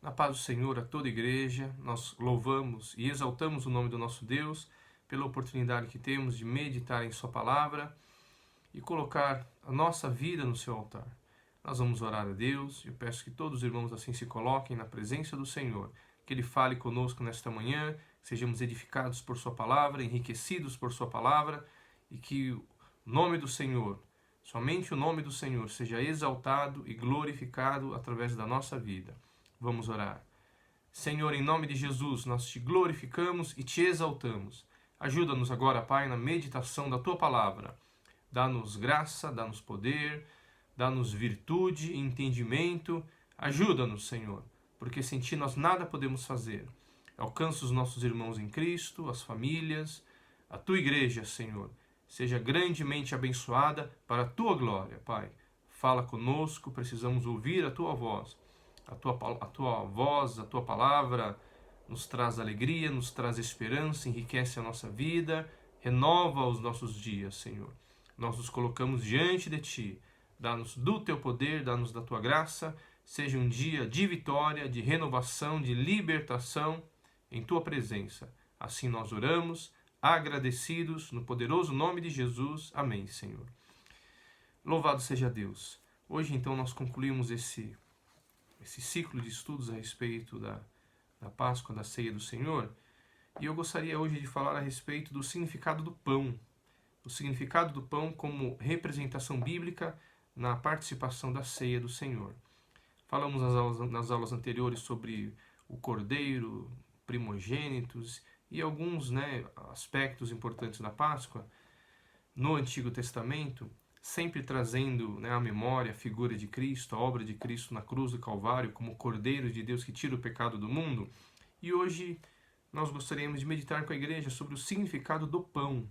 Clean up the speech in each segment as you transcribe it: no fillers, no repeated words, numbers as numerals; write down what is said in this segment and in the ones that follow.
Na paz do Senhor a toda a igreja, nós louvamos e exaltamos o nome do nosso Deus pela oportunidade que temos de meditar em Sua palavra e colocar a nossa vida no seu altar. Nós vamos orar a Deus e eu peço que todos os irmãos assim se coloquem na presença do Senhor, que Ele fale conosco nesta manhã, sejamos edificados por Sua palavra, enriquecidos por Sua palavra e que o nome do Senhor, somente o nome do Senhor, seja exaltado e glorificado através da nossa vida. Vamos orar. Senhor, em nome de Jesus, nós te glorificamos e te exaltamos. Ajuda-nos agora, Pai, na meditação da Tua palavra. Dá-nos graça, dá-nos poder, dá-nos virtude e entendimento. Ajuda-nos, Senhor, porque sem Ti nós nada podemos fazer. Alcança os nossos irmãos em Cristo, as famílias, a Tua igreja, Senhor. Seja grandemente abençoada para a Tua glória, Pai. Fala conosco, precisamos ouvir a Tua voz. A tua voz, a Tua palavra nos traz alegria, nos traz esperança, enriquece a nossa vida, renova os nossos dias, Senhor. Nós nos colocamos diante de Ti. Dá-nos do Teu poder, dá-nos da Tua graça. Seja um dia de vitória, de renovação, de libertação em Tua presença. Assim nós oramos, agradecidos, no poderoso nome de Jesus. Amém, Senhor. Louvado seja Deus. Hoje, então, nós concluímos esse ciclo de estudos a respeito da Páscoa, da Ceia do Senhor, e eu gostaria hoje de falar a respeito do significado do pão, o significado do pão como representação bíblica na participação da Ceia do Senhor. Falamos nas aulas anteriores sobre o cordeiro, primogênitos e alguns aspectos importantes da Páscoa no Antigo Testamento, sempre trazendo à memória a figura de Cristo, a obra de Cristo na cruz do Calvário, como Cordeiro de Deus que tira o pecado do mundo. E hoje nós gostaríamos de meditar com a igreja sobre o significado do pão,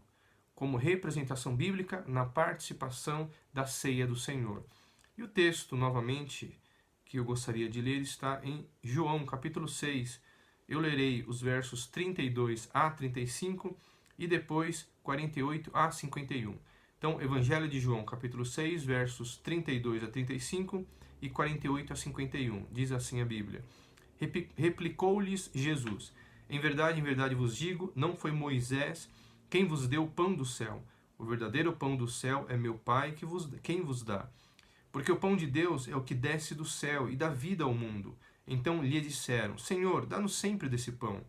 como representação bíblica na participação da ceia do Senhor. E o texto, novamente, que eu gostaria de ler está em João, capítulo 6. Eu lerei os versos 32 a 35 e depois 48 a 51. Então, Evangelho de João, capítulo 6, versos 32 a 35 e 48 a 51. Diz assim a Bíblia. Replicou-lhes Jesus: em verdade vos digo, não foi Moisés quem vos deu o pão do céu. O verdadeiro pão do céu é meu Pai quem vos dá. Porque o pão de Deus é o que desce do céu e dá vida ao mundo. Então lhe disseram: Senhor, dá-nos sempre desse pão.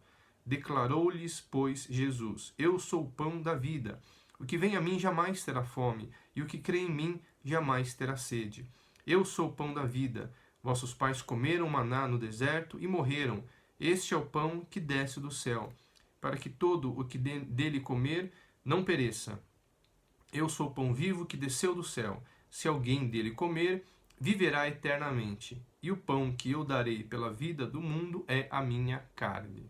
Declarou-lhes, pois, Jesus: eu sou o pão da vida. O que vem a mim jamais terá fome, e o que crê em mim jamais terá sede. Eu sou o pão da vida. Vossos pais comeram maná no deserto e morreram. Este é o pão que desce do céu, para que todo o que dele comer não pereça. Eu sou o pão vivo que desceu do céu. Se alguém dele comer, viverá eternamente. E o pão que eu darei pela vida do mundo é a minha carne.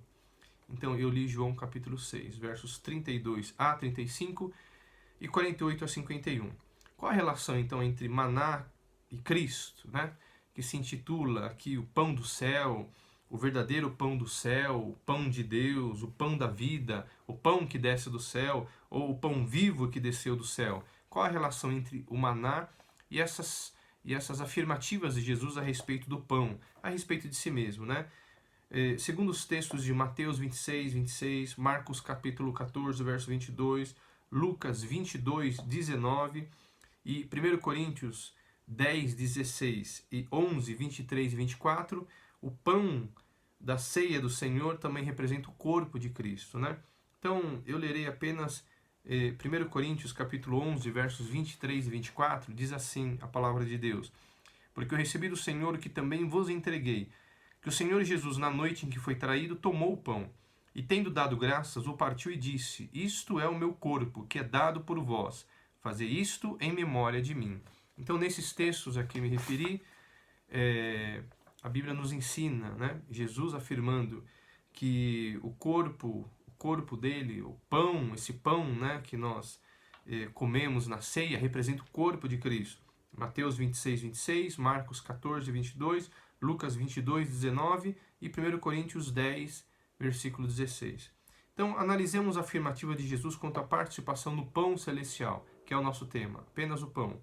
Então eu li João capítulo 6, versos 32 a 35 e 48 a 51. Qual a relação então entre maná e Cristo, que se intitula aqui o pão do céu, o verdadeiro pão do céu, o pão de Deus, o pão da vida, o pão que desce do céu, ou o pão vivo que desceu do céu? Qual a relação entre o maná e essas afirmativas de Jesus a respeito do pão, a respeito de si mesmo, Segundo os textos de Mateus 26, 26, Marcos capítulo 14, verso 22, Lucas 22, 19 e 1 Coríntios 10, 16 e 11, 23 e 24, o pão da ceia do Senhor também representa o corpo de Cristo, Então, eu lerei apenas 1 Coríntios capítulo 11, versos 23 e 24, diz assim a palavra de Deus: porque eu recebi do Senhor o que também vos entreguei, que o Senhor Jesus, na noite em que foi traído, tomou o pão, e tendo dado graças, o partiu e disse: isto é o meu corpo, que é dado por vós. Fazei isto em memória de mim. Então, nesses textos a que me referi, a Bíblia nos ensina, Jesus afirmando que o corpo dele, o pão, esse pão que nós comemos na ceia, representa o corpo de Cristo. Mateus 26, 26, Marcos 14, 22, Lucas 22, 19 e 1 Coríntios 10, versículo 16. Então, analisemos a afirmativa de Jesus quanto à participação no pão celestial, que é o nosso tema, apenas o pão.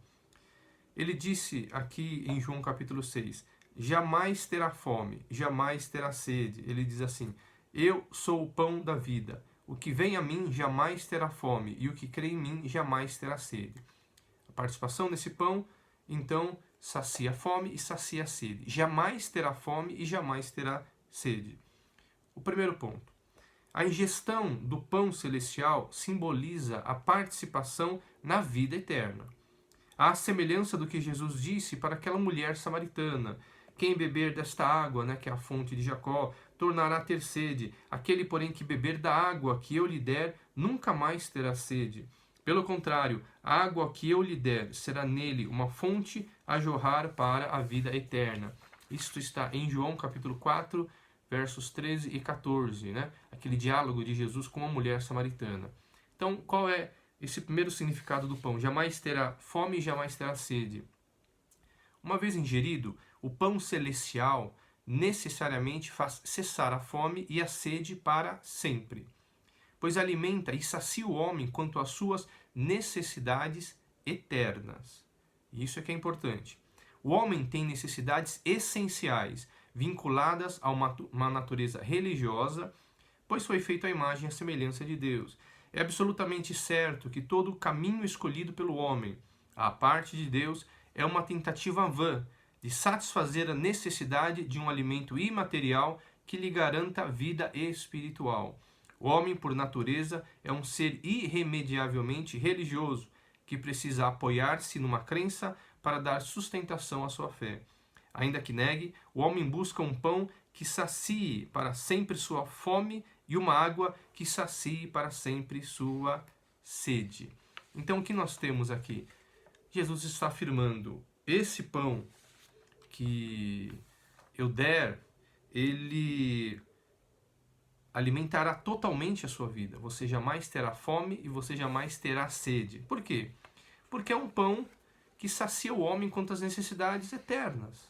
Ele disse aqui em João capítulo 6, jamais terá fome, jamais terá sede. Ele diz assim: eu sou o pão da vida. O que vem a mim jamais terá fome, e o que crê em mim jamais terá sede. A participação nesse pão, então, sacia a fome e sacia a sede. Jamais terá fome e jamais terá sede. O primeiro ponto. A ingestão do pão celestial simboliza a participação na vida eterna. À semelhança do que Jesus disse para aquela mulher samaritana: quem beber desta água, né, que é a fonte de Jacó, tornará a ter sede. Aquele, porém, que beber da água que eu lhe der, nunca mais terá sede. Pelo contrário, a água que eu lhe der será nele uma fonte a jorrar para a vida eterna. Isto está em João capítulo 4, versos 13 e 14, né? Aquele diálogo de Jesus com a mulher samaritana. Então, qual é esse primeiro significado do pão? Jamais terá fome e jamais terá sede. Uma vez ingerido, o pão celestial necessariamente faz cessar a fome e a sede para sempre, pois alimenta e sacia o homem quanto às suas necessidades eternas. Isso é que é importante. O homem tem necessidades essenciais, vinculadas a uma natureza religiosa, pois foi feito à imagem e à semelhança de Deus. É absolutamente certo que todo o caminho escolhido pelo homem, à parte de Deus, é uma tentativa vã de satisfazer a necessidade de um alimento imaterial que lhe garanta vida espiritual. O homem, por natureza, é um ser irremediavelmente religioso, que precisa apoiar-se numa crença para dar sustentação à sua fé. Ainda que negue, o homem busca um pão que sacie para sempre sua fome e uma água que sacie para sempre sua sede. Então, o que nós temos aqui? Jesus está afirmando: esse pão que eu der, ele alimentará totalmente a sua vida. Você jamais terá fome e você jamais terá sede. Por quê? Porque é um pão que sacia o homem quanto às necessidades eternas.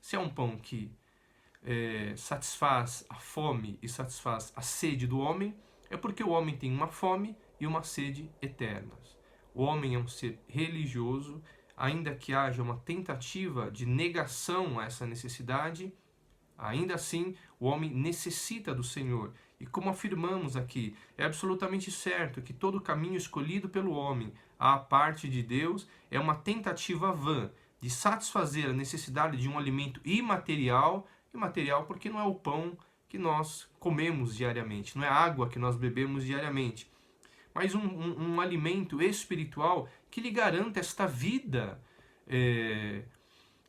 Se é um pão que satisfaz a fome e satisfaz a sede do homem, é porque o homem tem uma fome e uma sede eternas. O homem é um ser religioso, ainda que haja uma tentativa de negação a essa necessidade, ainda assim o homem necessita do Senhor. E como afirmamos aqui, é absolutamente certo que todo caminho escolhido pelo homem à parte de Deus é uma tentativa vã de satisfazer a necessidade de um alimento imaterial porque não é o pão que nós comemos diariamente, não é a água que nós bebemos diariamente, mas um alimento espiritual que lhe garanta esta vida,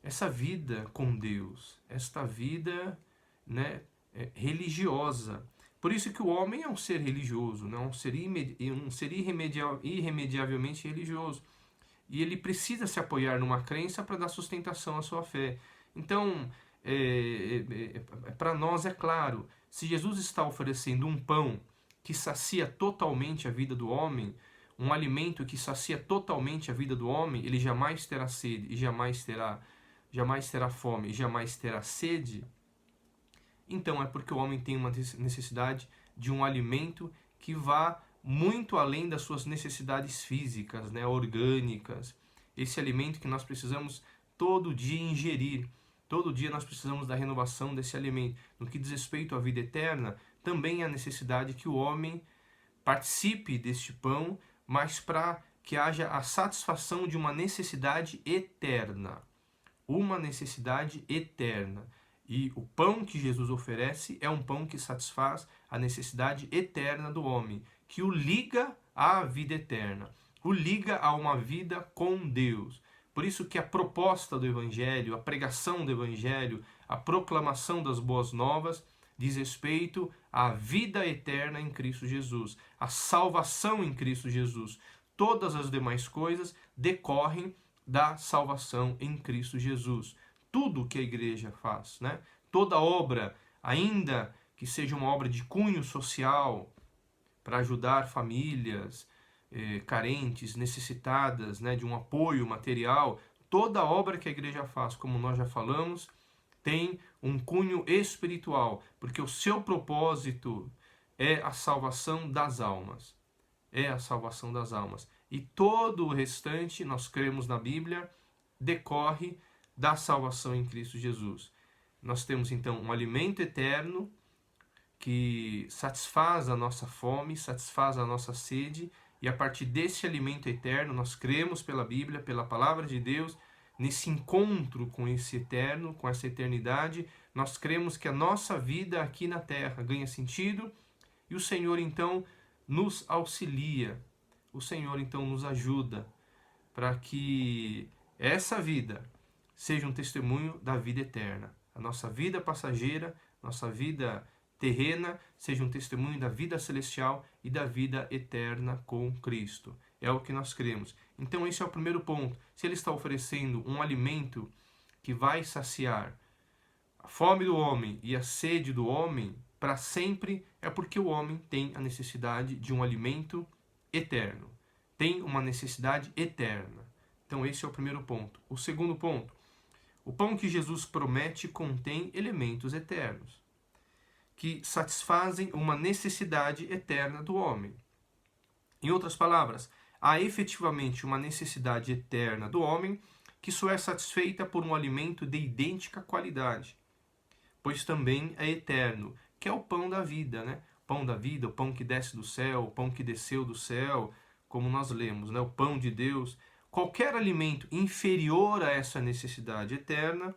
essa vida com Deus, esta vida, né, religiosa. Por isso que o homem é um ser religioso, né, um ser irremediavelmente religioso. E ele precisa se apoiar numa crença para dar sustentação à sua fé. Então, para nós é claro, se Jesus está oferecendo um pão que sacia totalmente a vida do homem, um alimento que sacia totalmente a vida do homem, ele jamais terá sede e jamais terá fome e jamais terá sede. Então é porque o homem tem uma necessidade de um alimento que vá muito além das suas necessidades físicas, né, orgânicas. Esse alimento que nós precisamos todo dia ingerir. Todo dia nós precisamos da renovação desse alimento. No que diz respeito à vida eterna, também há necessidade que o homem participe deste pão, mas para que haja a satisfação de uma necessidade eterna. Uma necessidade eterna. E o pão que Jesus oferece é um pão que satisfaz a necessidade eterna do homem, que o liga à vida eterna, o liga a uma vida com Deus. Por isso que a proposta do Evangelho, a pregação do Evangelho, a proclamação das boas novas diz respeito à vida eterna em Cristo Jesus, à salvação em Cristo Jesus. Todas as demais coisas decorrem da salvação em Cristo Jesus. Tudo que a igreja faz, né? Toda obra, ainda que seja uma obra de cunho social, para ajudar famílias carentes, necessitadas, né, de um apoio material, toda obra que a igreja faz, como nós já falamos, tem um cunho espiritual, porque o seu propósito é a salvação das almas. É a salvação das almas. E todo o restante, nós cremos na Bíblia, decorre da salvação em Cristo Jesus. Nós temos então um alimento eterno que satisfaz a nossa fome, satisfaz a nossa sede, e a partir desse alimento eterno nós cremos pela Bíblia, pela palavra de Deus, nesse encontro com esse eterno, com essa eternidade, nós cremos que a nossa vida aqui na terra ganha sentido, e o Senhor então nos auxilia, o Senhor então nos ajuda para que essa vida seja um testemunho da vida eterna. A nossa vida passageira, nossa vida terrena, seja um testemunho da vida celestial e da vida eterna com Cristo. É o que nós cremos. Então esse é o primeiro ponto. Se ele está oferecendo um alimento que vai saciar a fome do homem e a sede do homem para sempre, é porque o homem tem a necessidade de um alimento eterno. Tem uma necessidade eterna. Então esse é o primeiro ponto. O segundo ponto, o pão que Jesus promete contém elementos eternos, que satisfazem uma necessidade eterna do homem. Em outras palavras, há efetivamente uma necessidade eterna do homem que só é satisfeita por um alimento de idêntica qualidade, pois também é eterno, que é o pão da vida, né? O pão da vida, o pão que desce do céu, o pão que desceu do céu, como nós lemos, né? O pão de Deus. Qualquer alimento inferior a essa necessidade eterna,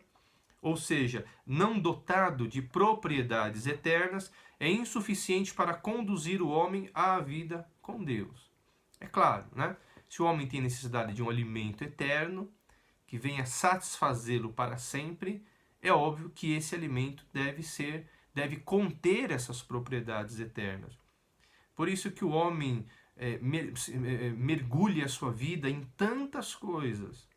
ou seja, não dotado de propriedades eternas, é insuficiente para conduzir o homem à vida com Deus. É claro, né? Se o homem tem necessidade de um alimento eterno, que venha satisfazê-lo para sempre, é óbvio que esse alimento deve conter essas propriedades eternas. Por isso que o homem mergulha a sua vida em tantas coisas,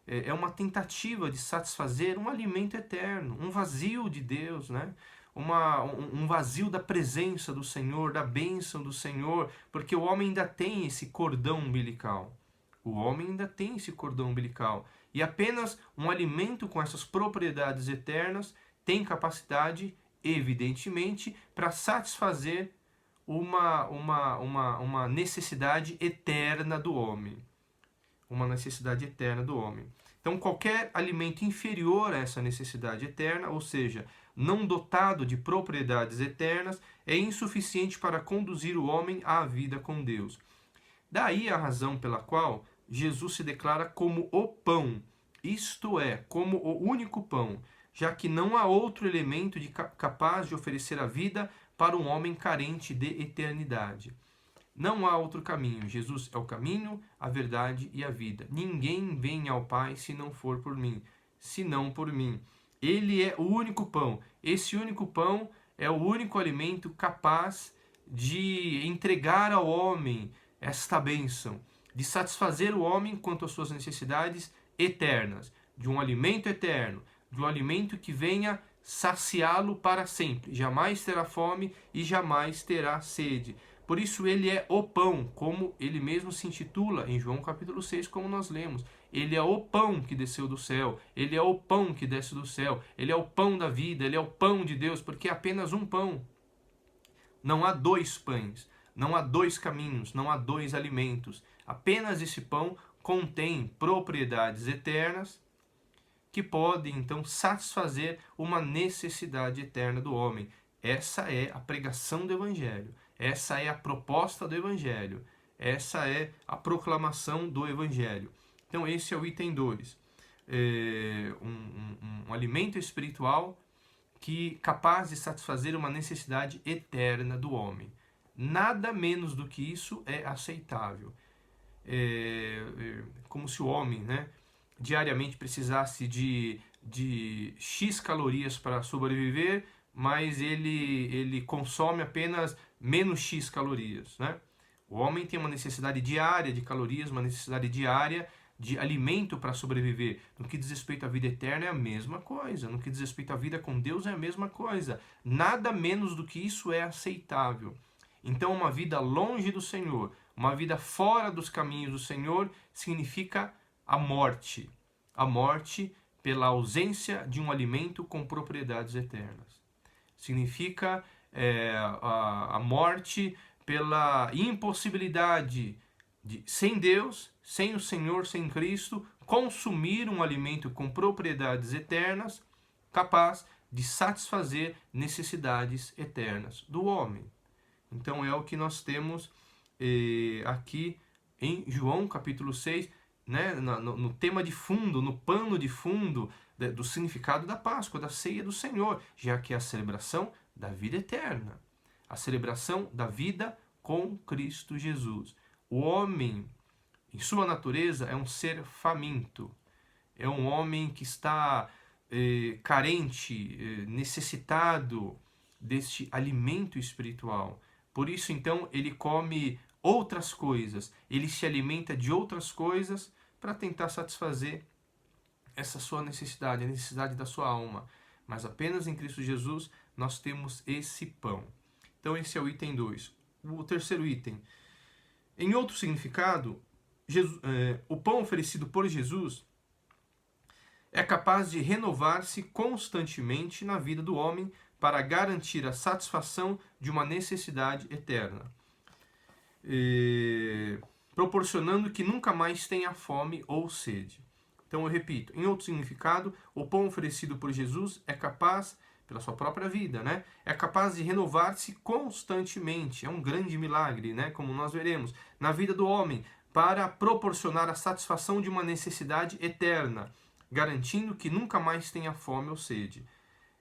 é uma tentativa de satisfazer um alimento eterno, um vazio de Deus, né? Um vazio da presença do Senhor, da bênção do Senhor, porque o homem ainda tem esse cordão umbilical. O homem ainda tem esse cordão umbilical. E apenas um alimento com essas propriedades eternas tem capacidade, evidentemente, para satisfazer uma necessidade eterna do homem. Uma necessidade eterna do homem. Então, qualquer alimento inferior a essa necessidade eterna, ou seja, não dotado de propriedades eternas, é insuficiente para conduzir o homem à vida com Deus. Daí a razão pela qual Jesus se declara como o pão, isto é, como o único pão, já que não há outro elemento capaz de oferecer a vida para um homem carente de eternidade. Não há outro caminho. Jesus é o caminho, a verdade e a vida. Ninguém vem ao Pai se não for por mim, senão por mim. Ele é o único pão. Esse único pão é o único alimento capaz de entregar ao homem esta bênção, de satisfazer o homem quanto às suas necessidades eternas, de um alimento eterno, de um alimento que venha saciá-lo para sempre. Jamais terá fome e jamais terá sede. Por isso ele é o pão, como ele mesmo se intitula em João capítulo 6, como nós lemos. Ele é o pão que desceu do céu, ele é o pão que desce do céu, ele é o pão da vida, ele é o pão de Deus, porque é apenas um pão. Não há dois pães, não há dois caminhos, não há dois alimentos. Apenas esse pão contém propriedades eternas que podem então satisfazer uma necessidade eterna do homem. Essa é a pregação do Evangelho. Essa é a proposta do Evangelho. Essa é a proclamação do Evangelho. Então esse é o item 2. Um alimento espiritual capaz de satisfazer uma necessidade eterna do homem. Nada menos do que isso é aceitável. Como se o homem, né, diariamente precisasse de X calorias para sobreviver, mas ele consome apenas menos X calorias, né? O homem tem uma necessidade diária de calorias, uma necessidade diária de alimento para sobreviver. No que diz respeito à vida eterna é a mesma coisa. No que diz respeito à vida com Deus é a mesma coisa. Nada menos do que isso é aceitável. Então, uma vida longe do Senhor, uma vida fora dos caminhos do Senhor, significa a morte. A morte pela ausência de um alimento com propriedades eternas. Significa a morte pela impossibilidade de, sem Deus, sem o Senhor, sem Cristo, consumir um alimento com propriedades eternas, capaz de satisfazer necessidades eternas do homem. Então é o que nós temos aqui em João capítulo 6, né, no tema de fundo, no pano de fundo do significado da Páscoa, da ceia do Senhor, já que é a celebração da vida eterna, a celebração da vida com Cristo Jesus. O homem, em sua natureza, é um ser faminto, é um homem que está carente, necessitado deste alimento espiritual. Por isso, então, ele come outras coisas, ele se alimenta de outras coisas para tentar satisfazer essa sua necessidade, a necessidade da sua alma. Mas apenas em Cristo Jesus nós temos esse pão. Então esse é o item 2. O terceiro item. Em outro significado, o pão oferecido por Jesus é capaz de renovar-se constantemente na vida do homem para garantir a satisfação de uma necessidade eterna, proporcionando que nunca mais tenha fome ou sede. Então eu repito, em outro significado, o pão oferecido por Jesus é capaz, pela sua própria vida, né? É capaz de renovar-se constantemente. É um grande milagre, né? Como nós veremos, na vida do homem, para proporcionar a satisfação de uma necessidade eterna, garantindo que nunca mais tenha fome ou sede.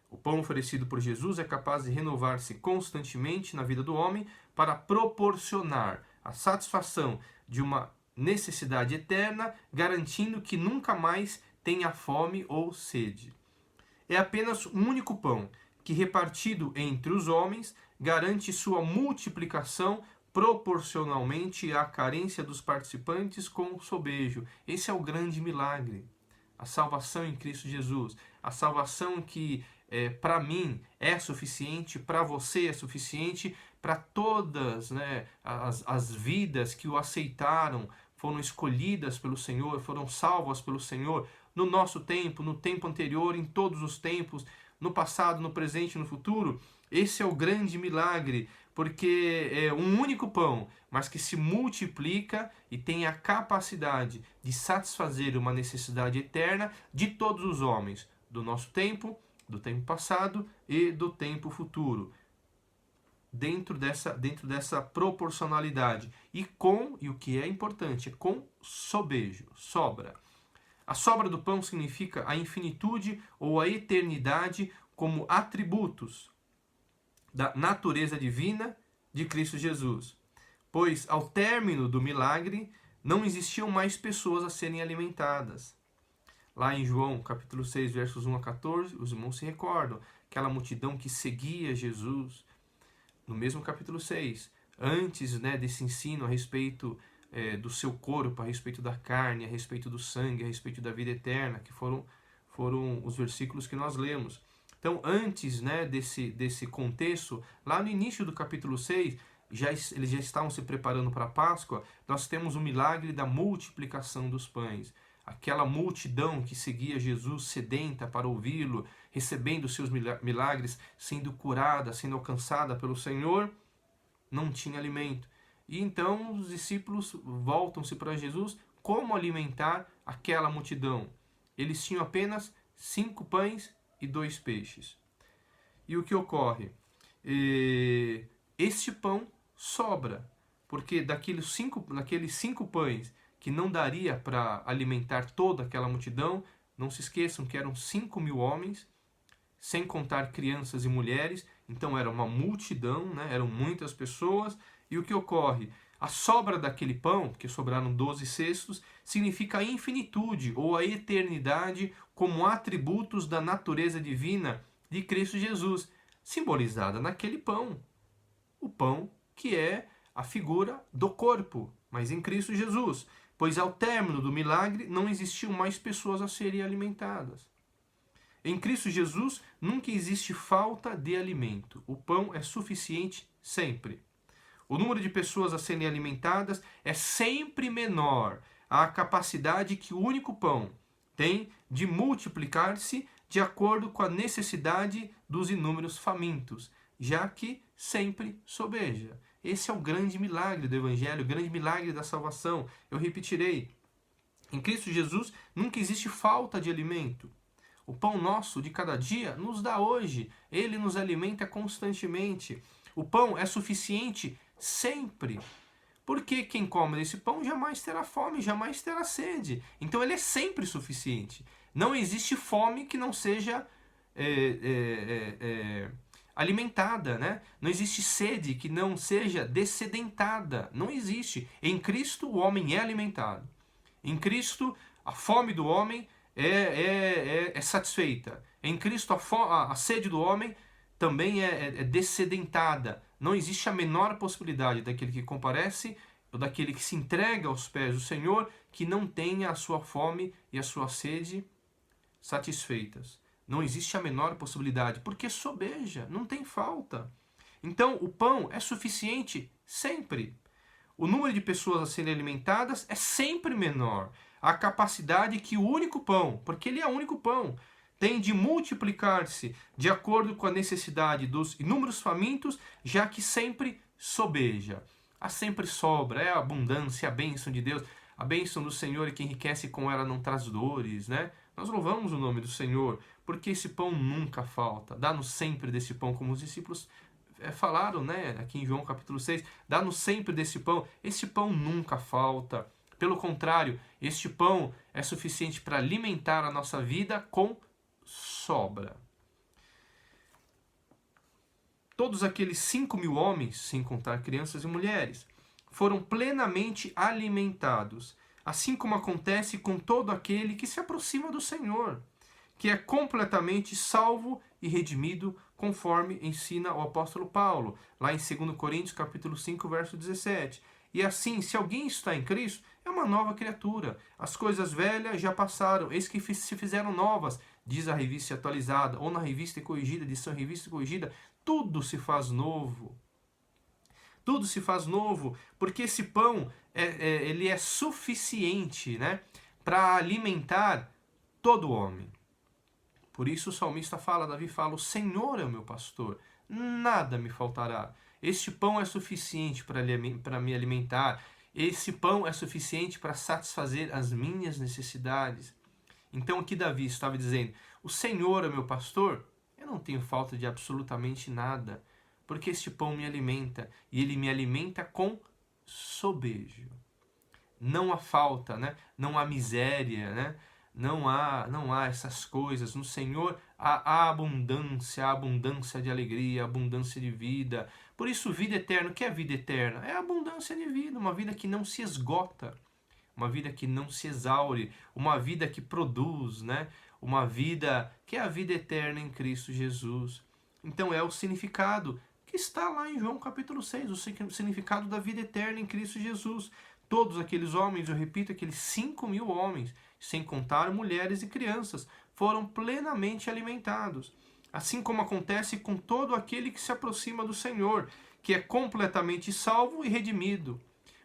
O pão oferecido por Jesus é capaz de renovar-se constantemente na vida do homem para proporcionar a satisfação de uma necessidade eterna, garantindo que nunca mais tenha fome ou sede. É apenas um único pão, que repartido entre os homens, garante sua multiplicação proporcionalmente à carência dos participantes com sobejo. Esse é o grande milagre. A salvação em Cristo Jesus. A salvação que, para mim, é suficiente, para você é suficiente, para todas, né, as vidas que o aceitaram, foram escolhidas pelo Senhor, foram salvas pelo Senhor, no nosso tempo, no tempo anterior, em todos os tempos, no passado, no presente e no futuro. Esse é o grande milagre, porque é um único pão, mas que se multiplica e tem a capacidade de satisfazer uma necessidade eterna de todos os homens, do nosso tempo, do tempo passado e do tempo futuro. Dentro dessa proporcionalidade e o que é importante, com sobejo, sobra. A sobra do pão significa a infinitude ou a eternidade como atributos da natureza divina de Cristo Jesus. Pois ao término do milagre não existiam mais pessoas a serem alimentadas. Lá em João, capítulo 6, versos 1 a 14, os irmãos se recordam, aquela multidão que seguia Jesus. No mesmo capítulo 6, antes, né, desse ensino a respeito do seu corpo, a respeito da carne, a respeito do sangue, a respeito da vida eterna, que foram os versículos que nós lemos. Então, antes, né, desse contexto, lá no início do capítulo 6, eles já estavam se preparando para a Páscoa, nós temos o milagre da multiplicação dos pães. Aquela multidão que seguia Jesus sedenta para ouvi-lo, recebendo seus milagres, sendo curada, sendo alcançada pelo Senhor, não tinha alimento. E então os discípulos voltam-se para Jesus, como alimentar aquela multidão? Eles tinham apenas 5 pães e 2 peixes. E o que ocorre? Este pão sobra, porque daqueles 5 pães que não daria para alimentar toda aquela multidão, não se esqueçam que eram 5.000 homens, sem contar crianças e mulheres, então era uma multidão, né? Eram muitas pessoas. E o que ocorre? A sobra daquele pão, que sobraram 12 cestos, significa a infinitude ou a eternidade como atributos da natureza divina de Cristo Jesus, simbolizada naquele pão. O pão que é a figura do corpo, mas em Cristo Jesus. Pois ao término do milagre não existiam mais pessoas a serem alimentadas. Em Cristo Jesus nunca existe falta de alimento. O pão é suficiente sempre. O número de pessoas a serem alimentadas é sempre menor à capacidade que o único pão tem de multiplicar-se de acordo com a necessidade dos inúmeros famintos, já que sempre sobeja. Esse é o grande milagre do Evangelho, o grande milagre da salvação. Eu repetirei, em Cristo Jesus nunca existe falta de alimento. O pão nosso de cada dia nos dá hoje. Ele nos alimenta constantemente. O pão é suficiente sempre. Porque quem come desse pão jamais terá fome, jamais terá sede. Então ele é sempre suficiente. Não existe fome que não seja alimentada, né? Não existe sede que não seja dessedentada. Não existe. Em Cristo o homem é alimentado. Em Cristo a fome do homem é satisfeita. Em Cristo a sede do homem também é dessedentada. Não existe a menor possibilidade daquele que comparece ou daquele que se entrega aos pés do Senhor que não tenha a sua fome e a sua sede satisfeitas. Não existe a menor possibilidade, porque sobeja, não tem falta. Então o pão é suficiente sempre. O número de pessoas a serem alimentadas é sempre menor. A capacidade que o único pão, porque ele é o único pão, tem de multiplicar-se de acordo com a necessidade dos inúmeros famintos, já que sempre sobeja. Há sempre sobra, é a abundância, a bênção de Deus, a bênção do Senhor e que enriquece com ela não traz dores, né? Nós louvamos o nome do Senhor, porque esse pão nunca falta. Dá-nos sempre desse pão, como os discípulos falaram, né? Aqui em João capítulo 6, dá-nos sempre desse pão. Esse pão nunca falta. Pelo contrário, este pão é suficiente para alimentar a nossa vida com sobra. Todos aqueles 5.000 homens, sem contar crianças e mulheres, foram plenamente alimentados, assim como acontece com todo aquele que se aproxima do Senhor, que é completamente salvo e redimido, conforme ensina o apóstolo Paulo, lá em 2 Coríntios capítulo 5, verso 17. E assim, se alguém está em Cristo, é uma nova criatura. As coisas velhas já passaram, eis que se fizeram novas, diz a Revista Atualizada, ou na Revista Corrigida, edição Revista Corrigida, tudo se faz novo. Tudo se faz novo, porque esse pão ele é suficiente, né, para alimentar todo homem. Por isso o salmista fala, Davi fala, o Senhor é o meu pastor, nada me faltará. Este pão é suficiente para me alimentar. Esse pão é suficiente para satisfazer as minhas necessidades. Então aqui Davi estava dizendo, o Senhor é meu pastor, eu não tenho falta de absolutamente nada, porque este pão me alimenta, e ele me alimenta com sobejo. Não há falta, né? Não há miséria, né? Não há essas coisas. No Senhor há abundância de alegria, abundância de vida. Por isso, vida eterna, o que é vida eterna? É a abundância de vida, uma vida que não se esgota, uma vida que não se exaure, uma vida que produz, né? Uma vida que é a vida eterna em Cristo Jesus. Então é o significado que está lá em João capítulo 6, o significado da vida eterna em Cristo Jesus. Todos aqueles homens, eu repito, aqueles 5.000 homens, sem contar mulheres e crianças, foram plenamente alimentados. Assim como acontece com todo aquele que se aproxima do Senhor, que é completamente salvo e redimido.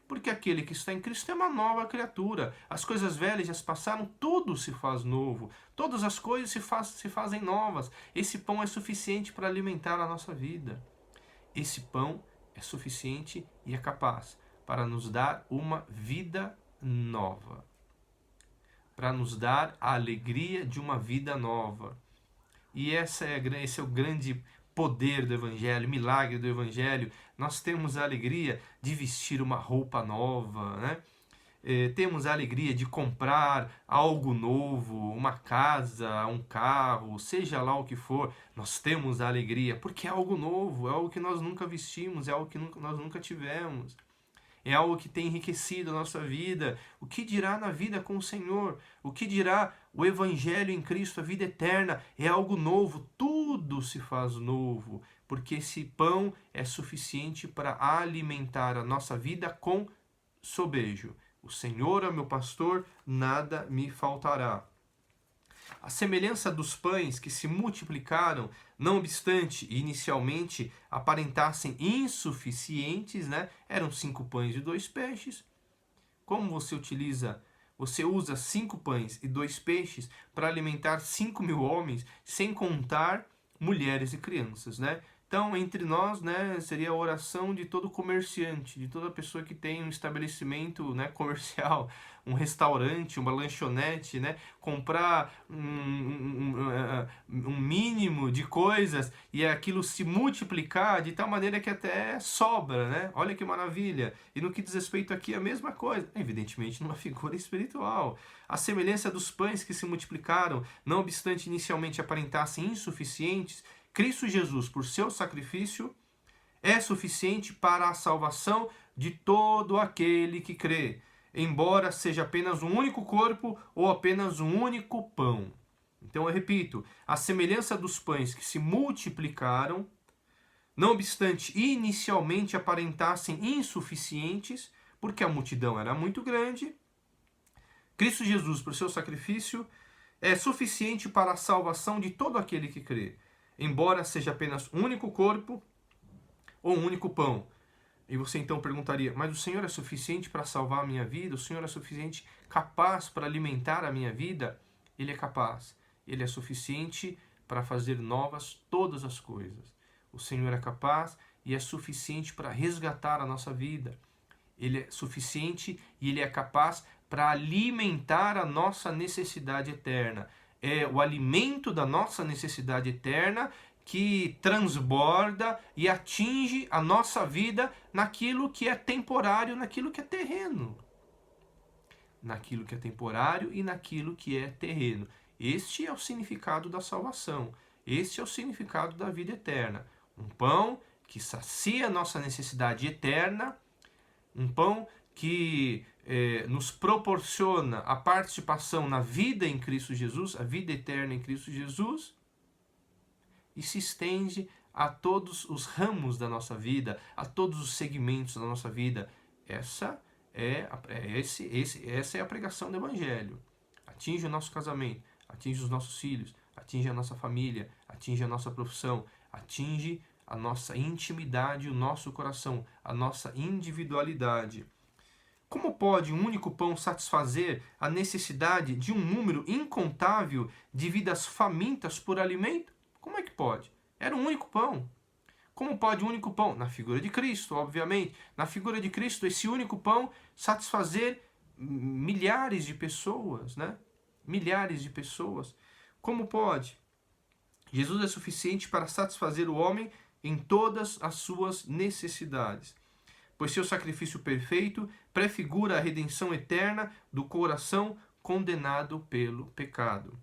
Porque aquele que está em Cristo é uma nova criatura. As coisas velhas já se passaram, tudo se faz novo. Todas as coisas se fazem novas. Esse pão é suficiente para alimentar a nossa vida. Esse pão é suficiente e é capaz para nos dar uma vida nova. Para nos dar a alegria de uma vida nova. E esse é o grande poder do Evangelho, milagre do Evangelho. Nós temos a alegria de vestir uma roupa nova, né? Temos a alegria de comprar algo novo, uma casa, um carro, seja lá o que for. Nós temos a alegria porque é algo novo, é algo que nós nunca vestimos, é algo que nós nunca tivemos. É algo que tem enriquecido a nossa vida. O que dirá na vida com o Senhor? O que dirá o Evangelho em Cristo, a vida eterna? É algo novo, tudo se faz novo, porque esse pão é suficiente para alimentar a nossa vida com sobejo. O Senhor é meu pastor, nada me faltará. A semelhança dos pães que se multiplicaram, não obstante inicialmente aparentassem insuficientes, né? Eram 5 pães e 2 peixes. Como você usa 5 pães e 2 peixes para alimentar 5.000 homens, sem contar mulheres e crianças, né? Então, entre nós, né, seria a oração de todo comerciante, de toda pessoa que tem um estabelecimento, né, comercial, um restaurante, uma lanchonete, né, comprar um mínimo de coisas e aquilo se multiplicar de tal maneira que até sobra, né? Olha que maravilha! E no que diz respeito aqui, a mesma coisa, evidentemente numa figura espiritual. A semelhança dos pães que se multiplicaram, não obstante inicialmente aparentassem insuficientes, Cristo Jesus, por seu sacrifício, é suficiente para a salvação de todo aquele que crê, embora seja apenas um único corpo ou apenas um único pão. Então eu repito, a semelhança dos pães que se multiplicaram, não obstante inicialmente aparentassem insuficientes, porque a multidão era muito grande, Cristo Jesus, por seu sacrifício, é suficiente para a salvação de todo aquele que crê, embora seja apenas um único corpo ou um único pão. E você então perguntaria, mas o Senhor é suficiente para salvar a minha vida? O Senhor é suficiente, capaz para alimentar a minha vida? Ele é capaz. Ele é suficiente para fazer novas todas as coisas. O Senhor é capaz e é suficiente para resgatar a nossa vida. Ele é suficiente e Ele é capaz para alimentar a nossa necessidade eterna. É o alimento da nossa necessidade eterna que transborda e atinge a nossa vida naquilo que é temporário, naquilo que é terreno. Naquilo que é temporário e naquilo que é terreno. Este é o significado da salvação. Este é o significado da vida eterna. Um pão que sacia a nossa necessidade eterna, um pão que nos proporciona a participação na vida em Cristo Jesus, a vida eterna em Cristo Jesus, e se estende a todos os ramos da nossa vida, a todos os segmentos da nossa vida. Essa é a pregação do Evangelho. Atinge o nosso casamento, atinge os nossos filhos, atinge a nossa família, atinge a nossa profissão, atinge a nossa intimidade, o nosso coração, a nossa individualidade. Como pode um único pão satisfazer a necessidade de um número incontável de vidas famintas por alimento? Como é que pode? Era um único pão. Como pode um único pão? Na figura de Cristo, obviamente. Na figura de Cristo, esse único pão satisfazer milhares de pessoas, né? Milhares de pessoas. Como pode? Jesus é suficiente para satisfazer o homem em todas as suas necessidades, pois seu sacrifício perfeito prefigura a redenção eterna do coração condenado pelo pecado.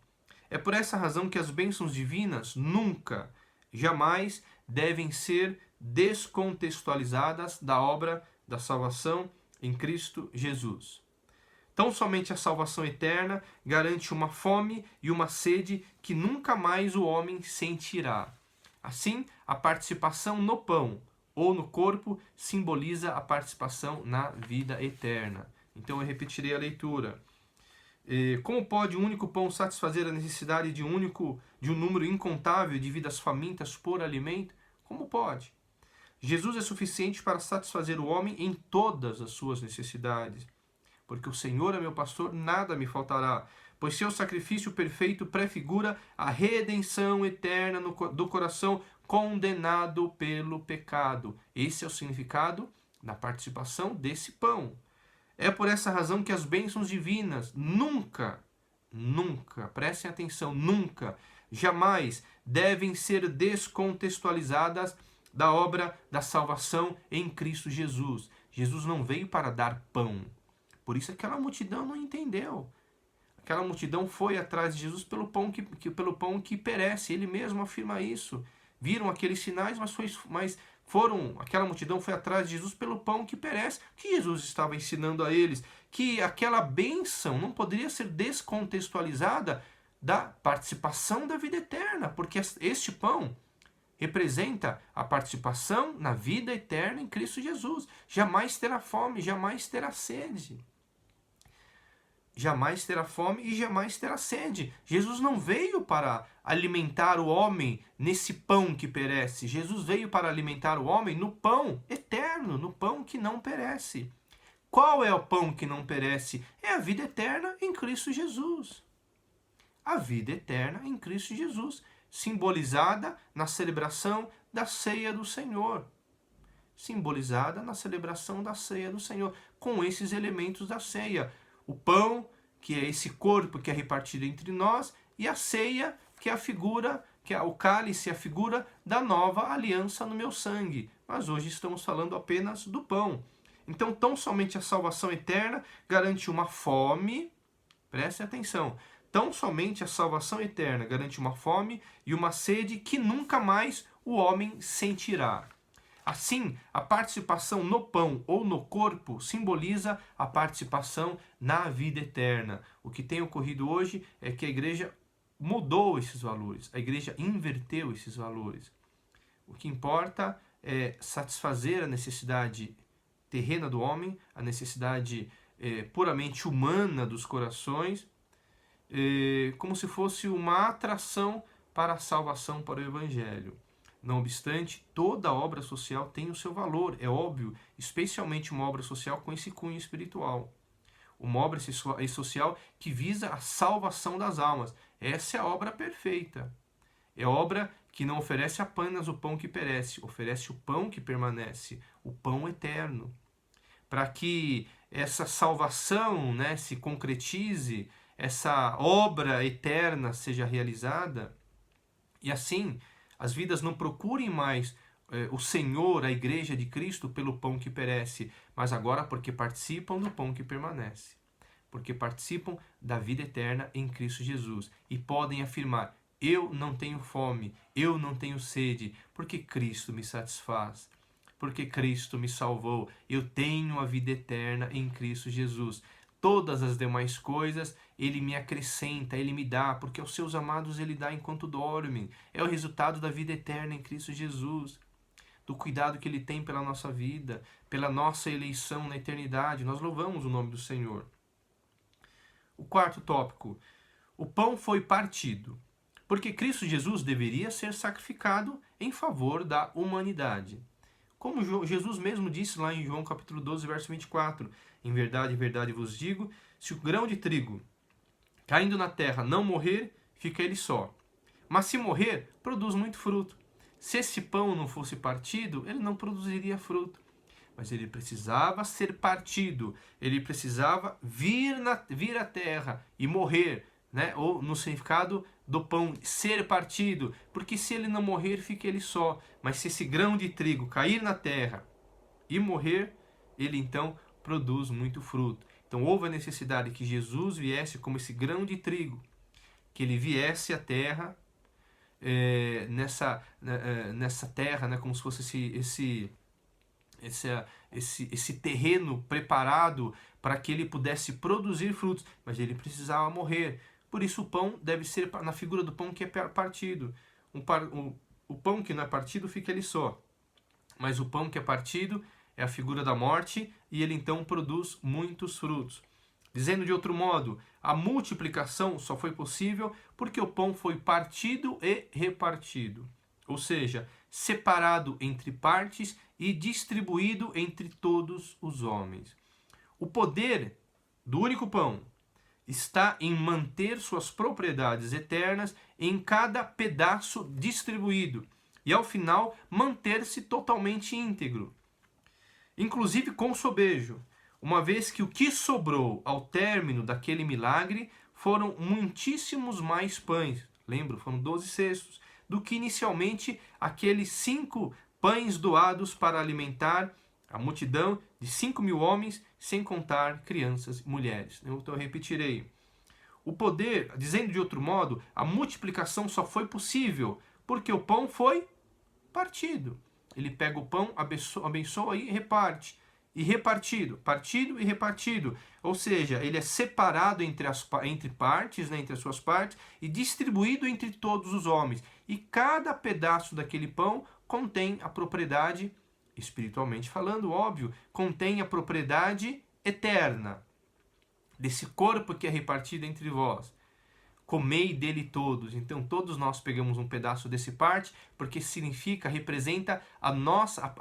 É por essa razão que as bênçãos divinas nunca, jamais devem ser descontextualizadas da obra da salvação em Cristo Jesus. Tão somente a salvação eterna garante uma fome e uma sede que nunca mais o homem sentirá. Assim, a participação no pão ou no corpo simboliza a participação na vida eterna. Então eu repetirei a leitura. Como pode um único pão satisfazer a necessidade de um número incontável de vidas famintas por alimento? Como pode? Jesus é suficiente para satisfazer o homem em todas as suas necessidades. Porque o Senhor é meu pastor, nada me faltará. Pois seu sacrifício perfeito prefigura a redenção eterna do coração condenado pelo pecado. Esse é o significado da participação desse pão. É por essa razão que as bênçãos divinas nunca, prestem atenção, nunca, jamais devem ser descontextualizadas da obra da salvação em Cristo Jesus. Jesus não veio para dar pão. Por isso aquela multidão não entendeu. Aquela multidão foi atrás de Jesus pelo pão que perece. Ele mesmo afirma isso. Viram aqueles sinais, aquela multidão foi atrás de Jesus pelo pão que perece. O que Jesus estava ensinando a eles? Que aquela bênção não poderia ser descontextualizada da participação da vida eterna, porque este pão representa a participação na vida eterna em Cristo Jesus. Jamais terá fome, jamais terá sede. Jamais terá fome e jamais terá sede. Jesus não veio para alimentar o homem nesse pão que perece. Jesus veio para alimentar o homem no pão eterno, no pão que não perece. Qual é o pão que não perece? É a vida eterna em Cristo Jesus. A vida eterna em Cristo Jesus. simbolizada na celebração da ceia do Senhor. Simbolizada na celebração da ceia do Senhor, com esses elementos da ceia. O pão, que é esse corpo que é repartido entre nós, e a ceia, que é a figura, que é o cálice, a figura da nova aliança no meu sangue. Mas hoje estamos falando apenas do pão. Então, tão somente a salvação eterna garante uma fome, preste atenção, tão somente a salvação eterna garante uma fome e uma sede que nunca mais o homem sentirá. Assim, a participação no pão ou no corpo simboliza a participação na vida eterna. O que tem ocorrido hoje é que a igreja mudou esses valores, a igreja inverteu esses valores. O que importa é satisfazer a necessidade terrena do homem, a necessidade puramente humana dos corações, como se fosse uma atração para a salvação, para o Evangelho. Não obstante, toda obra social tem o seu valor, é óbvio, especialmente uma obra social com esse cunho espiritual. Uma obra social que visa a salvação das almas. Essa é a obra perfeita. É obra que não oferece apenas o pão que perece, oferece o pão que permanece, o pão eterno. Para que essa salvação, né, se concretize, essa obra eterna seja realizada, e assim as vidas não procurem mais o Senhor, a igreja de Cristo, pelo pão que perece, mas agora porque participam do pão que permanece. Porque participam da vida eterna em Cristo Jesus. E podem afirmar, eu não tenho fome, eu não tenho sede, porque Cristo me satisfaz. Porque Cristo me salvou, eu tenho a vida eterna em Cristo Jesus. Todas as demais coisas Ele me acrescenta, Ele me dá, porque aos seus amados Ele dá enquanto dormem. É o resultado da vida eterna em Cristo Jesus, do cuidado que Ele tem pela nossa vida, pela nossa eleição na eternidade. Nós louvamos o nome do Senhor. O quarto tópico, o pão foi partido, porque Cristo Jesus deveria ser sacrificado em favor da humanidade. Como Jesus mesmo disse lá em João capítulo 12, verso 24, em verdade vos digo, se o grão de trigo caindo na terra não morrer, fica ele só. Mas se morrer, produz muito fruto. Se esse pão não fosse partido, ele não produziria fruto. Mas ele precisava ser partido, ele precisava vir à terra e morrer, né? Ou no significado do pão, ser partido, porque se ele não morrer, fica ele só. Mas se esse grão de trigo cair na terra e morrer, ele então produz muito fruto. Então houve a necessidade que Jesus viesse como esse grão de trigo, que ele viesse à terra, nessa terra, né, como se fosse esse terreno preparado para que ele pudesse produzir frutos, mas ele precisava morrer. Por isso o pão deve ser na figura do pão que é partido. O pão que não é partido fica ele só, mas o pão que é partido é a figura da morte e ele então produz muitos frutos. Dizendo de outro modo, a multiplicação só foi possível porque o pão foi partido e repartido, ou seja, separado entre partes e distribuído entre todos os homens. O poder do único pão está em manter suas propriedades eternas em cada pedaço distribuído e, ao final, manter-se totalmente íntegro, inclusive com sobejo, uma vez que o que sobrou ao término daquele milagre foram muitíssimos mais pães, lembro, foram 12 cestos, do que inicialmente aqueles 5 pães doados para alimentar a multidão de 5.000 homens, sem contar crianças e mulheres. Então eu repetirei. O poder, dizendo de outro modo, a multiplicação só foi possível porque o pão foi partido. Ele pega o pão, abençoa e reparte. E repartido, partido e repartido. Ou seja, ele é separado entre partes, né, entre as suas partes, e distribuído entre todos os homens. E cada pedaço daquele pão contém a propriedade, espiritualmente falando, óbvio, contém a propriedade eterna desse corpo que é repartido entre vós. Comei dele todos. Então todos nós pegamos um pedaço desse parte, porque significa, representa a nossa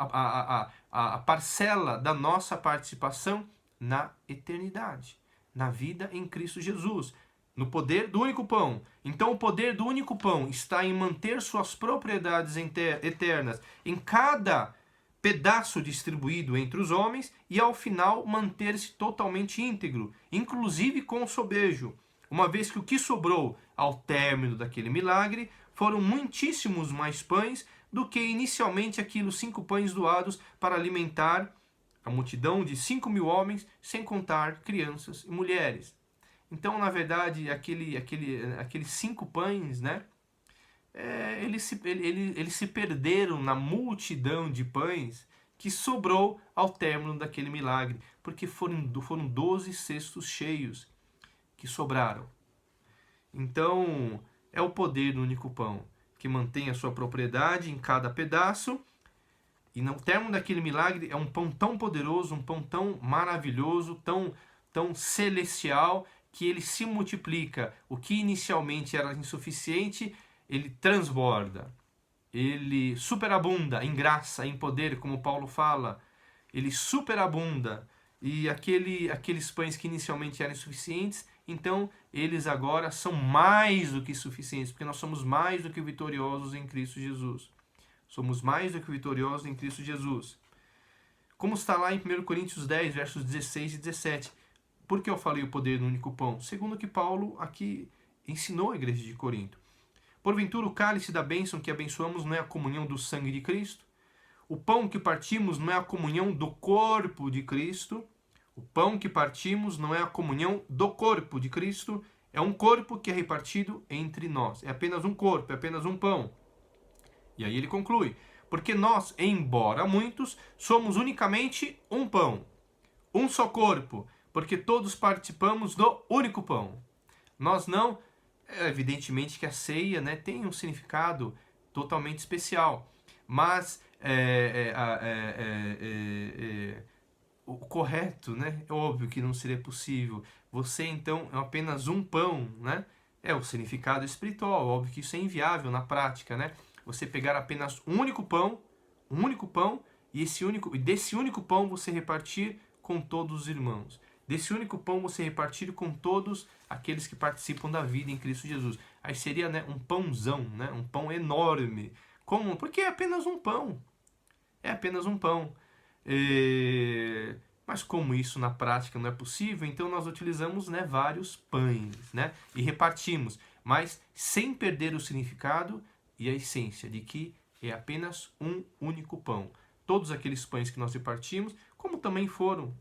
a parcela da nossa participação na eternidade, na vida em Cristo Jesus. no poder do único pão. Então o poder do único pão está em manter suas propriedades eternas em cada pedaço distribuído entre os homens e ao final manter-se totalmente íntegro, inclusive com o sobejo, uma vez que o que sobrou ao término daquele milagre foram muitíssimos mais pães do que inicialmente aqueles 5 pães doados para alimentar a multidão de 5.000 homens, sem contar crianças e mulheres. Então, na verdade, aqueles 5 pães, né, eles se perderam na multidão de pães que sobrou ao término daquele milagre, porque foram 12 cestos cheios que sobraram. Então, é o poder do único pão, que mantém a sua propriedade em cada pedaço, e no término daquele milagre é um pão tão poderoso, um pão tão maravilhoso, tão celestial, que ele se multiplica. O que inicialmente era insuficiente, ele transborda, ele superabunda em graça, em poder, como Paulo fala, ele superabunda, e aqueles pães que inicialmente eram insuficientes, então eles agora são mais do que suficientes, porque nós somos mais do que vitoriosos em Cristo Jesus. Somos mais do que vitoriosos em Cristo Jesus. Como está lá em 1 Coríntios 10, versos 16 e 17. Por que eu falei o poder do único pão? Segundo o que Paulo aqui ensinou à igreja de Corinto. Porventura o cálice da bênção que abençoamos não é a comunhão do sangue de Cristo? O pão que partimos não é a comunhão do corpo de Cristo? O pão que partimos não é a comunhão do corpo de Cristo? É um corpo que é repartido entre nós. É apenas um corpo, é apenas um pão. E aí ele conclui, porque nós, embora muitos, somos unicamente um pão, um só corpo, porque todos participamos do único pão. Nós não, evidentemente que a ceia, né, tem um significado totalmente especial, mas o correto, né, é óbvio que não seria possível. Você então é apenas um pão, né? É o significado espiritual, óbvio que isso é inviável na prática, né? Você pegar apenas um único pão, e desse único pão você repartir com todos os irmãos. Desse único pão você repartir com todos aqueles que participam da vida em Cristo Jesus. Aí seria, né, um pãozão, né, um pão enorme. Como? Porque é apenas um pão. É apenas um pão. Mas como isso na prática não é possível, então nós utilizamos, né, vários pães, né, e repartimos, mas sem perder o significado e a essência de que é apenas um único pão. Todos aqueles pães que nós repartimos, como também foram,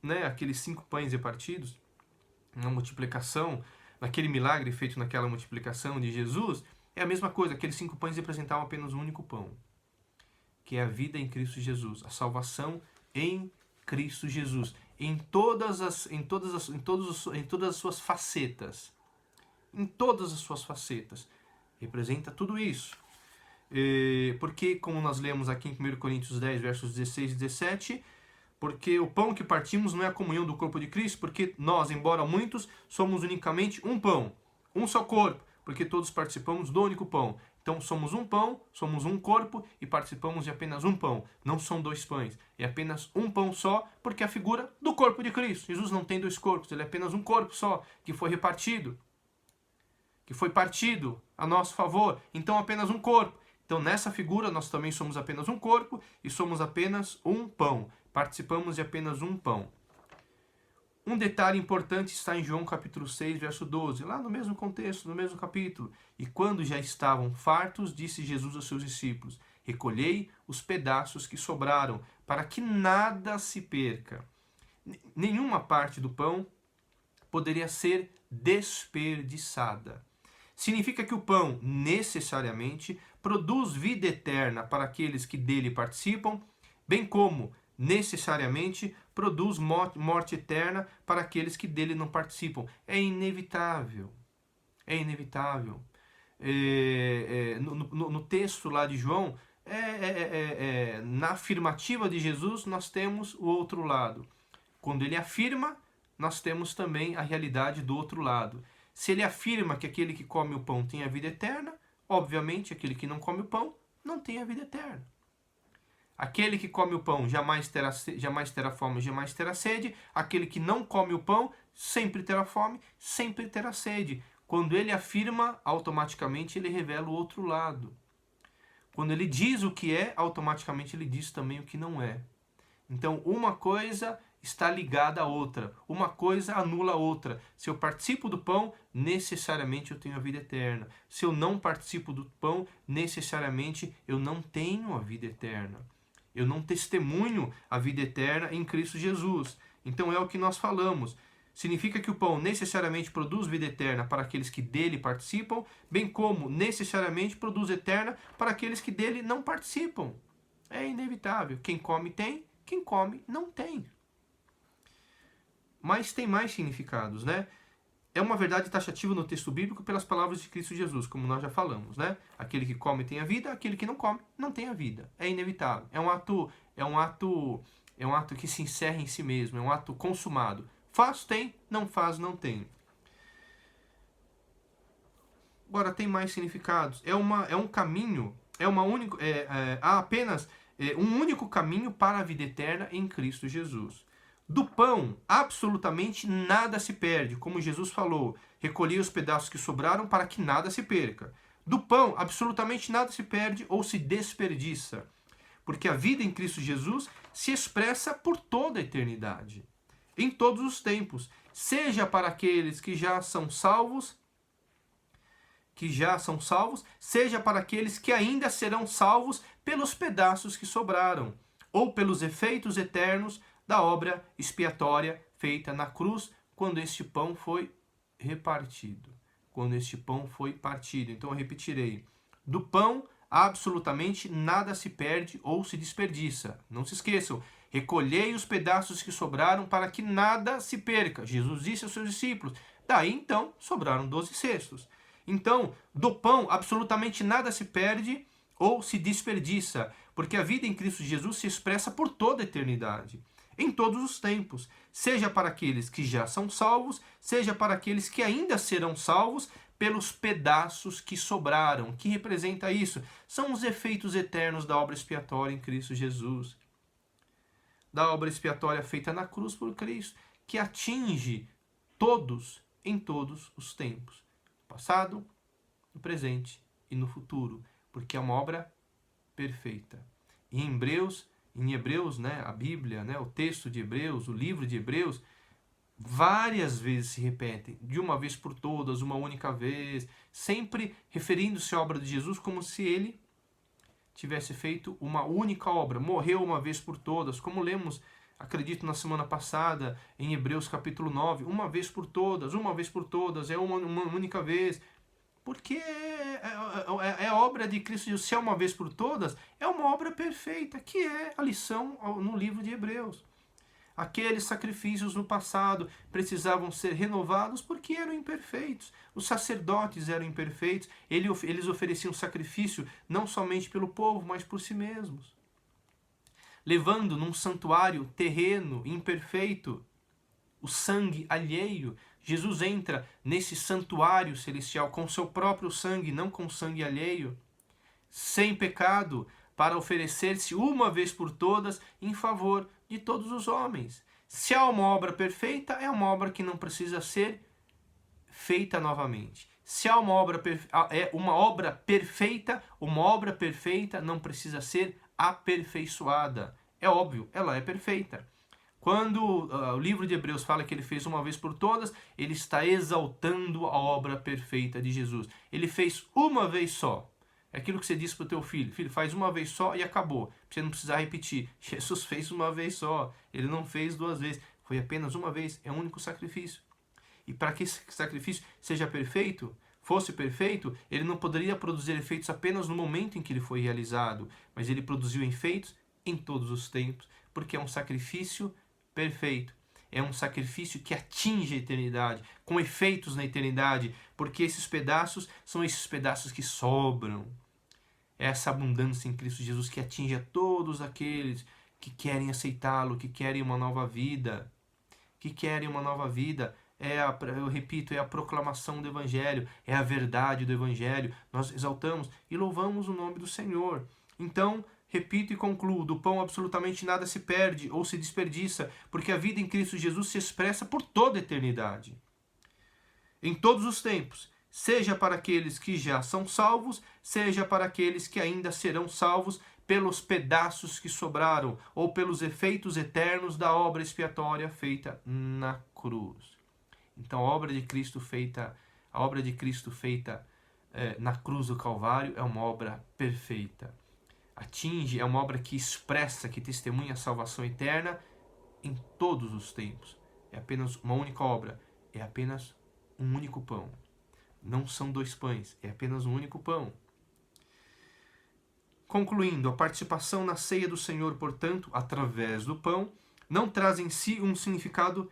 né, aqueles 5 pães repartidos, na multiplicação, naquele milagre feito naquela multiplicação de Jesus, é a mesma coisa, aqueles 5 pães representavam apenas um único pão, que é a vida em Cristo Jesus, a salvação em Cristo Jesus, em todas as suas facetas, em todas as suas facetas, representa tudo isso. Porque, como nós lemos aqui em 1 Coríntios 10, versos 16 e 17, porque o pão que partimos não é a comunhão do corpo de Cristo, porque nós, embora muitos, somos unicamente um pão, um só corpo, porque todos participamos do único pão. Então somos um pão, somos um corpo e participamos de apenas um pão. Não são 2 pães, é apenas um pão só, porque é a figura do corpo de Cristo. Jesus não tem 2 corpos, ele é apenas um corpo só, que foi repartido, que foi partido a nosso favor. Então apenas um corpo. Então nessa figura nós também somos apenas um corpo e somos apenas um pão. Participamos de apenas um pão. Um detalhe importante está em João capítulo 6, verso 12, lá no mesmo contexto, no mesmo capítulo. E quando já estavam fartos, disse Jesus aos seus discípulos, recolhei os pedaços que sobraram, para que nada se perca. Nenhuma parte do pão poderia ser desperdiçada. Significa que o pão, necessariamente, produz vida eterna para aqueles que dele participam, bem como, necessariamente, produz morte eterna para aqueles que dele não participam. É inevitável. É inevitável. No texto lá de João, na afirmativa de Jesus, nós temos o outro lado. Quando ele afirma, nós temos também a realidade do outro lado. Se ele afirma que aquele que come o pão tem a vida eterna, obviamente aquele que não come o pão não tem a vida eterna. Aquele que come o pão jamais terá fome, jamais terá sede. Aquele que não come o pão sempre terá fome, sempre terá sede. Quando ele afirma, automaticamente ele revela o outro lado. Quando ele diz o que é, automaticamente ele diz também o que não é. Então, uma coisa está ligada à outra. Uma coisa anula a outra. Se eu participo do pão, necessariamente eu tenho a vida eterna. Se eu não participo do pão, necessariamente eu não tenho a vida eterna. Eu não testemunho a vida eterna em Cristo Jesus. Então é o que nós falamos. Significa que o pão necessariamente produz vida eterna para aqueles que dele participam, bem como necessariamente produz eterna para aqueles que dele não participam. É inevitável. Quem come tem, quem come não tem. Mas tem mais significados, né? É uma verdade taxativa no texto bíblico pelas palavras de Cristo Jesus, como nós já falamos, né? Aquele que come tem a vida, aquele que não come não tem a vida. É inevitável. É um ato que se encerra em si mesmo, é um ato consumado. Faz, tem, não faz, não tem. Agora tem mais significados. É um caminho, há apenas um único caminho para a vida eterna em Cristo Jesus. Do pão, absolutamente nada se perde, como Jesus falou, recolhi os pedaços que sobraram para que nada se perca. Do pão, absolutamente nada se perde ou se desperdiça, porque a vida em Cristo Jesus se expressa por toda a eternidade, em todos os tempos, seja para aqueles que já são salvos, seja para aqueles que ainda serão salvos pelos pedaços que sobraram, ou pelos efeitos eternos da obra expiatória feita na cruz, quando este pão foi repartido, quando este pão foi partido. Então eu repetirei, do pão absolutamente nada se perde ou se desperdiça. Não se esqueçam, recolhei os pedaços que sobraram para que nada se perca. Jesus disse aos seus discípulos, daí então sobraram 12 cestos. Então, do pão absolutamente nada se perde ou se desperdiça, porque a vida em Cristo Jesus se expressa por toda a eternidade, em todos os tempos, seja para aqueles que já são salvos, seja para aqueles que ainda serão salvos pelos pedaços que sobraram. Que representa isso? São os efeitos eternos da obra expiatória em Cristo Jesus, da obra expiatória feita na cruz por Cristo, que atinge todos em todos os tempos, no passado, no presente e no futuro, porque é uma obra perfeita. Em Hebreus, né, a Bíblia, né, o texto de Hebreus, o livro de Hebreus, várias vezes se repetem, de uma vez por todas, uma única vez, sempre referindo-se à obra de Jesus como se ele tivesse feito uma única obra, morreu uma vez por todas, como lemos, acredito, na semana passada, em Hebreus capítulo 9, uma vez por todas, é uma única vez, porque é obra de Cristo Jesus, se é uma vez por todas, é uma obra perfeita, que é a lição no livro de Hebreus. Aqueles sacrifícios no passado precisavam ser renovados porque eram imperfeitos. Os sacerdotes eram imperfeitos, eles ofereciam sacrifício não somente pelo povo, mas por si mesmos. Levando num santuário terreno, imperfeito, o sangue alheio, Jesus entra nesse santuário celestial com seu próprio sangue, não com sangue alheio, sem pecado, para oferecer-se uma vez por todas em favor de todos os homens. Se há uma obra perfeita, é uma obra que não precisa ser feita novamente. Se há uma obra perfeita, uma obra perfeita não precisa ser aperfeiçoada. É óbvio, ela é perfeita. Quando o livro de Hebreus fala que ele fez uma vez por todas, ele está exaltando a obra perfeita de Jesus. Ele fez uma vez só. É aquilo que você disse para o teu filho. Filho, faz uma vez só e acabou. Pra você não precisar repetir. Jesus fez uma vez só. Ele não fez duas vezes. Foi apenas uma vez. É um único sacrifício. E para que esse sacrifício seja perfeito, fosse perfeito, ele não poderia produzir efeitos apenas no momento em que ele foi realizado, mas ele produziu efeitos em todos os tempos, porque é um sacrifício perfeito. É um sacrifício que atinge a eternidade, com efeitos na eternidade, porque esses pedaços são esses pedaços que sobram. É essa abundância em Cristo Jesus que atinge a todos aqueles que querem aceitá-lo, que querem uma nova vida. Eu repito, é a proclamação do Evangelho, é a verdade do Evangelho. Nós exaltamos e louvamos o nome do Senhor. Então, Repito e concluo, do pão absolutamente nada se perde ou se desperdiça, porque a vida em Cristo Jesus se expressa por toda a eternidade. Em todos os tempos, seja para aqueles que já são salvos, seja para aqueles que ainda serão salvos pelos pedaços que sobraram ou pelos efeitos eternos da obra expiatória feita na cruz. Então, a obra de Cristo feita na cruz do Calvário é uma obra perfeita. É uma obra que expressa, que testemunha a salvação eterna em todos os tempos. É apenas uma única obra, é apenas um único pão. Não são dois pães, é apenas um único pão. Concluindo, a participação na ceia do Senhor, portanto, através do pão, não traz em si um significado,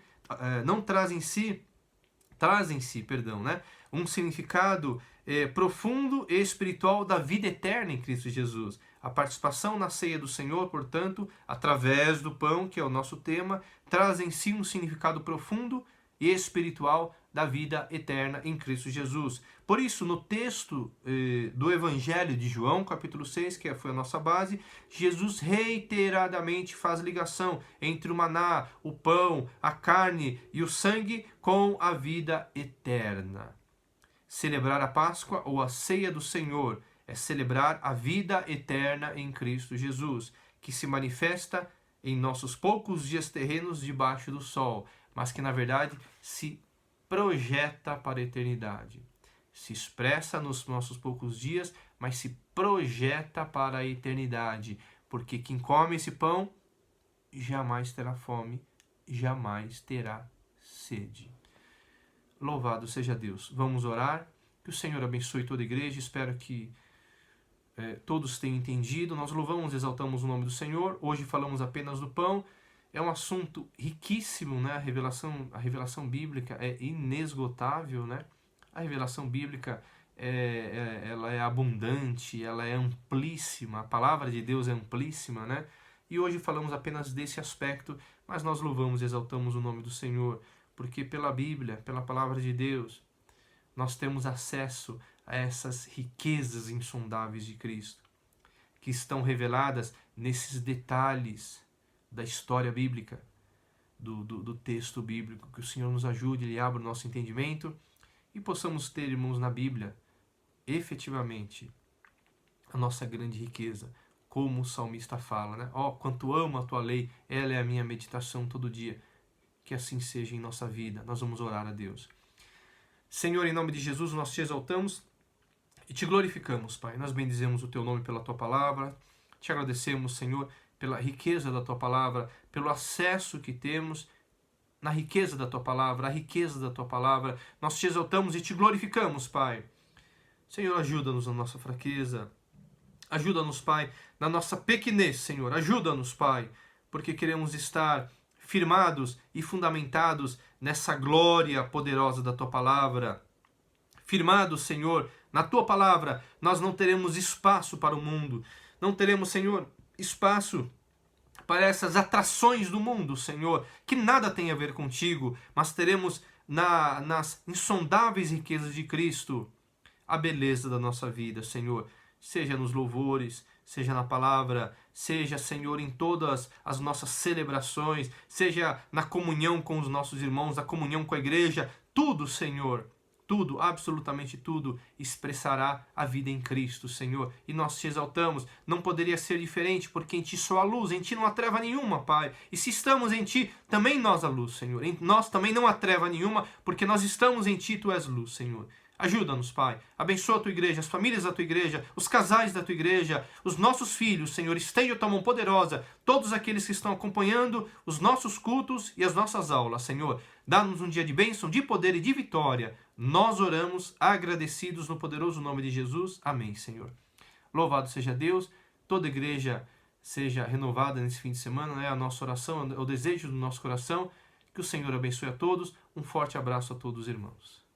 um significado profundo e espiritual da vida eterna em Cristo Jesus. A participação na ceia do Senhor, portanto, através do pão, que é o nosso tema, traz em si um significado profundo e espiritual da vida eterna em Cristo Jesus. Por isso, no texto do Evangelho de João, capítulo 6, que foi a nossa base, Jesus reiteradamente faz ligação entre o maná, o pão, a carne e o sangue com a vida eterna. Celebrar a Páscoa ou a ceia do Senhor é celebrar a vida eterna em Cristo Jesus, que se manifesta em nossos poucos dias terrenos debaixo do sol, mas que na verdade se projeta para a eternidade. Se expressa nos nossos poucos dias, mas se projeta para a eternidade, porque quem come esse pão jamais terá fome, jamais terá sede. Louvado seja Deus. Vamos orar. Que o Senhor abençoe toda a igreja. Espero que todos tenham entendido. Nós louvamos e exaltamos o nome do Senhor. Hoje falamos apenas do pão. É um assunto riquíssimo, né? A revelação bíblica é inesgotável, né? A revelação bíblica ela é abundante, ela é amplíssima. A palavra de Deus é amplíssima, né? E hoje falamos apenas desse aspecto, mas nós louvamos e exaltamos o nome do Senhor, porque pela Bíblia, pela palavra de Deus, nós temos acesso a essas riquezas insondáveis de Cristo, que estão reveladas nesses detalhes da história bíblica, do texto bíblico. Que o Senhor nos ajude, Ele abra o nosso entendimento e possamos ter, irmãos, na Bíblia, efetivamente, a nossa grande riqueza, como o salmista fala, né? Ó, quanto amo a tua lei, ela é a minha meditação todo dia. Que assim seja em nossa vida. Nós vamos orar a Deus. Senhor, em nome de Jesus, nós te exaltamos e te glorificamos, Pai. Nós bendizemos o teu nome pela tua palavra. Te agradecemos, Senhor, pela riqueza da tua palavra, pelo acesso que temos na riqueza da tua palavra, a riqueza da tua palavra. Nós te exaltamos e te glorificamos, Pai. Senhor, ajuda-nos na nossa fraqueza. Ajuda-nos, Pai, na nossa pequenez, Senhor. Ajuda-nos, Pai, porque queremos estar firmados e fundamentados nessa glória poderosa da tua palavra. Firmados, Senhor, na tua palavra, nós não teremos espaço para o mundo. Não teremos, Senhor, espaço para essas atrações do mundo, Senhor, que nada tem a ver contigo, mas teremos nas insondáveis riquezas de Cristo a beleza da nossa vida, Senhor, seja nos louvores, seja na palavra, seja, Senhor, em todas as nossas celebrações, seja na comunhão com os nossos irmãos, na comunhão com a igreja, tudo, Senhor, tudo, absolutamente tudo, expressará a vida em Cristo, Senhor. E nós te exaltamos. Não poderia ser diferente, porque em Ti só há luz, em Ti não há treva nenhuma, Pai. E se estamos em Ti, também nós há luz, Senhor. Em nós também não há treva nenhuma, porque nós estamos em Ti, Tu és luz, Senhor. Ajuda-nos, Pai. Abençoa a Tua igreja, as famílias da Tua igreja, os casais da Tua igreja, os nossos filhos, Senhor. Estende a Tua mão poderosa, todos aqueles que estão acompanhando os nossos cultos e as nossas aulas, Senhor. Dá-nos um dia de bênção, de poder e de vitória. Nós oramos agradecidos no poderoso nome de Jesus. Amém, Senhor. Louvado seja Deus. Toda igreja seja renovada nesse fim de semana. É a nossa oração, é o desejo do nosso coração. Que o Senhor abençoe a todos. Um forte abraço a todos, irmãos.